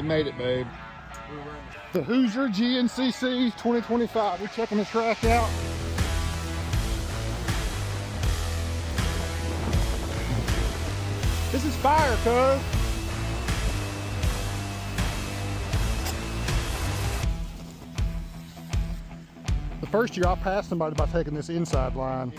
made it, babe. The Hoosier GNCC 2025. We're checking the track out. This is fire, cuz. The first year I passed somebody by taking this inside line.